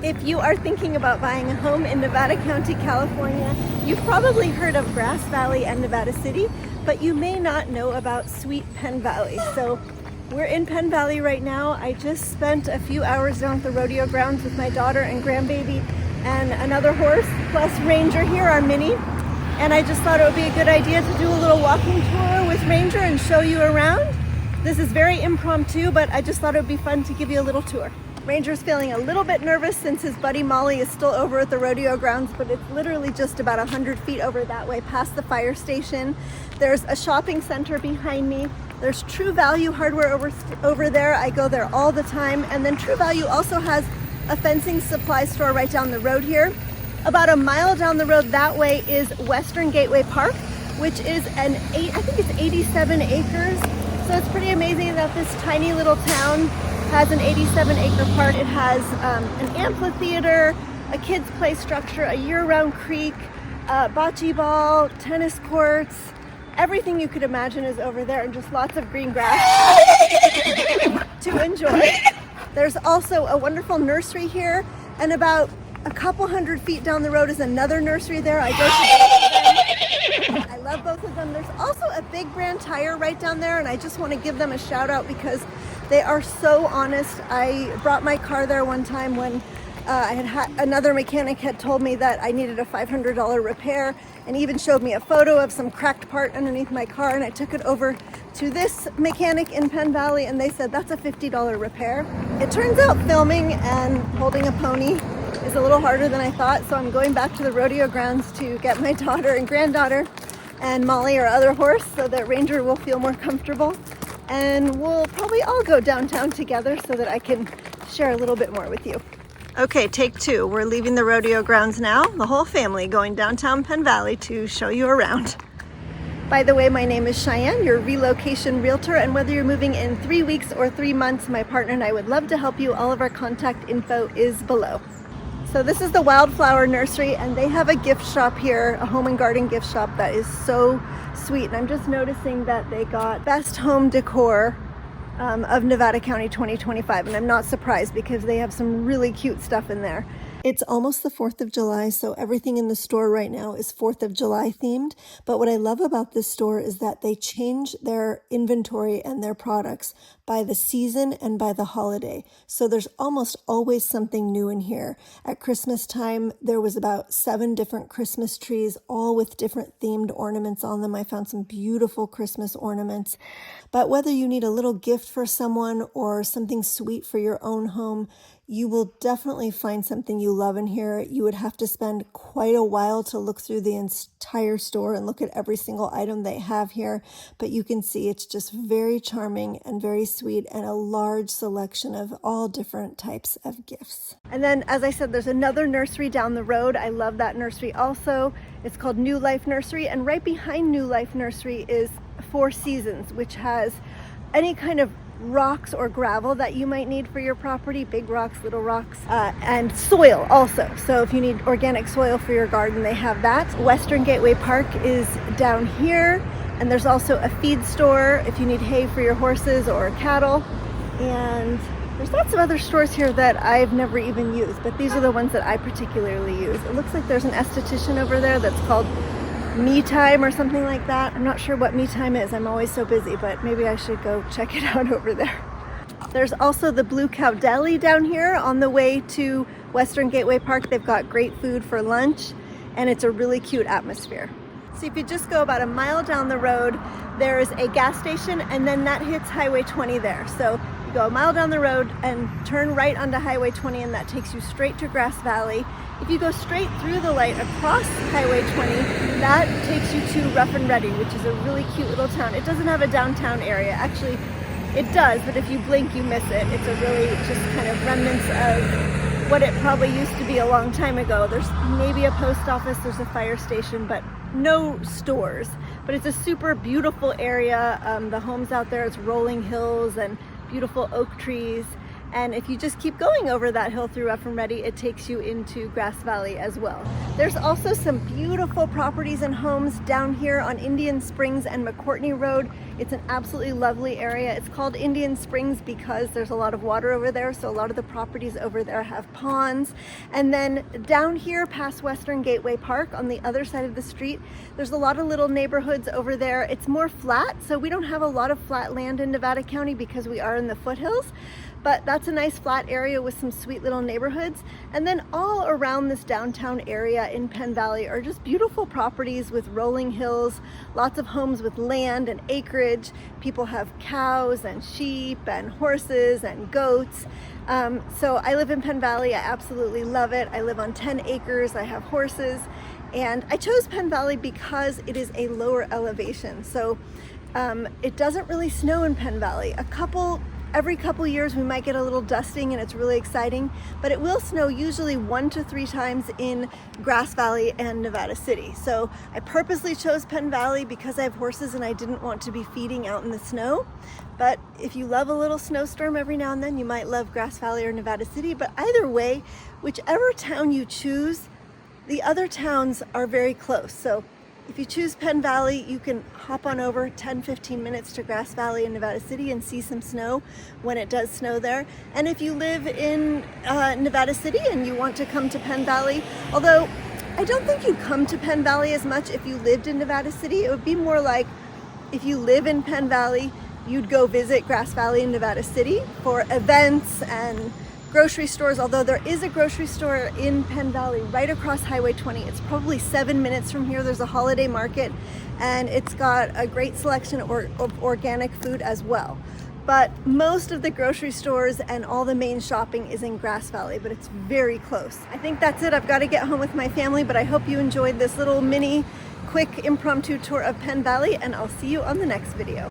If you are thinking about buying a home in Nevada County, California, you've probably heard of Grass Valley and Nevada City, but you may not know about sweet Penn Valley. So we're in Penn Valley right now. I just spent a few hours down at the rodeo grounds with my daughter and grandbaby and another horse, plus Ranger here, our mini. And I just thought it would be a good idea to do a little walking tour with Ranger and show you around. This is very impromptu, but I just thought it would be fun to give you a little tour. Ranger's feeling a little bit nervous since his buddy Molly is still over at the rodeo grounds, but it's literally just about 100 feet over that way past the fire station. There's a shopping center behind me. There's True Value hardware over there. I go there all the time. And then True Value also has a fencing supply store right down the road here. About a mile down the road that way is Western Gateway Park, which is I think it's 87 acres. So it's pretty amazing that this tiny little town has an 87-acre park. It has an amphitheater, a kids' play structure, a year-round creek, bocce ball, tennis courts. Everything you could imagine is over there, and just lots of green grass to enjoy. There's also a wonderful nursery here, and about a couple hundred feet down the road is another nursery there. I go to both of them. I love both of them. There's also a Big Brand Tire right down there, and I just want to give them a shout out because they are so honest. I brought my car there one time when another mechanic had told me that I needed a $500 repair, and even showed me a photo of some cracked part underneath my car, and I took it over to this mechanic in Penn Valley, and they said that's a $50 repair. It turns out filming and holding a pony is a little harder than I thought, so I'm going back to the rodeo grounds to get my daughter and granddaughter and Molly, our other horse, so that Ranger will feel more comfortable. And we'll probably all go downtown together so that I can share a little bit more with you. Okay, take two. We're leaving the rodeo grounds now, the whole family going downtown Penn Valley to show you around. By the way, my name is Cheyenne, your relocation realtor, and whether you're moving in 3 weeks or 3 months, my partner and I would love to help you. All of our contact info is below. So this is the Wildflower Nursery, and they have a gift shop here, a home and garden gift shop that is so sweet. And I'm just noticing that they got Best Home Decor of Nevada County 2025, and I'm not surprised because they have some really cute stuff in there. It's almost the 4th of July, so everything in the store right now is 4th of July themed. But what I love about this store is that they change their inventory and their products by the season and by the holiday. So there's almost always something new in here. At Christmas time, there was about 7 different Christmas trees, all with different themed ornaments on them. I found some beautiful Christmas ornaments. But whether you need a little gift for someone or something sweet for your own home, you will definitely find something you love in here. You would have to spend quite a while to look through the entire store and look at every single item they have here. But you can see it's just very charming and very sweet, and a large selection of all different types of gifts. And then, as I said, there's another nursery down the road. I love that nursery also. It's called New Life Nursery, and right behind New Life Nursery is Four Seasons, which has any kind of rocks or gravel that you might need for your property, big rocks, little rocks, and soil also. So if you need organic soil for your garden, they have that. Western Gateway Park is down here, and there's also a feed store if you need hay for your horses or cattle. And there's lots of other stores here that I've never even used, but these are the ones that I particularly use. It looks like there's an esthetician over there that's called Me Time or something like that. I'm not sure what Me Time is. I'm always so busy, but maybe I should go check it out over there. There's also the Blue Cow Deli down here on the way to Western Gateway Park. They've got great food for lunch, and it's a really cute atmosphere. So if you just go about a mile down the road, there's a gas station, and then that hits Highway 20 there. So you go a mile down the road and turn right onto Highway 20, and that takes you straight to Grass Valley. If you go straight through the light across Highway 20, that takes you to Rough and Ready, which is a really cute little town. It doesn't have a downtown area. Actually, it does, but if you blink, you miss it. It's a really just kind of remnants of what it probably used to be a long time ago. There's maybe a post office, there's a fire station, but no stores. But it's a super beautiful area. The homes out there, it's rolling hills and beautiful oak trees. And if you just keep going over that hill through Rough and Ready, it takes you into Grass Valley as well. There's also some beautiful properties and homes down here on Indian Springs and McCourtney Road. It's an absolutely lovely area. It's called Indian Springs because there's a lot of water over there, so a lot of the properties over there have ponds. And then down here past Western Gateway Park on the other side of the street, there's a lot of little neighborhoods over there. It's more flat, so we don't have a lot of flat land in Nevada County because we are in the foothills. But that's a nice flat area with some sweet little neighborhoods. And then all around this downtown area in Penn Valley are just beautiful properties with rolling hills, lots of homes with land and acreage. People have cows and sheep and horses and goats. So I live in Penn Valley. I absolutely love it. I live on 10 acres. I have horses. And I chose Penn Valley because it is a lower elevation. So it doesn't really snow in Penn Valley. Every couple years we might get a little dusting and it's really exciting, but it will snow usually 1 to 3 times in Grass Valley and Nevada City. So I purposely chose Penn Valley because I have horses and I didn't want to be feeding out in the snow. But if you love a little snowstorm every now and then, you might love Grass Valley or Nevada City. But either way, whichever town you choose, the other towns are very close. So if you choose Penn Valley, you can hop on over 10-15 minutes to Grass Valley in Nevada City and see some snow when it does snow there. And if you live in Nevada City and you want to come to Penn Valley, although I don't think you'd come to Penn Valley as much if you lived in Nevada City. It would be more like if you live in Penn Valley, you'd go visit Grass Valley in Nevada City for events and grocery stores, although there is a grocery store in Penn Valley right across Highway 20. It's probably 7 minutes from here. There's a holiday market and it's got a great selection of organic food as well. But most of the grocery stores and all the main shopping is in Grass Valley, but it's very close. I think that's it. I've got to get home with my family, but I hope you enjoyed this little mini quick impromptu tour of Penn Valley, and I'll see you on the next video.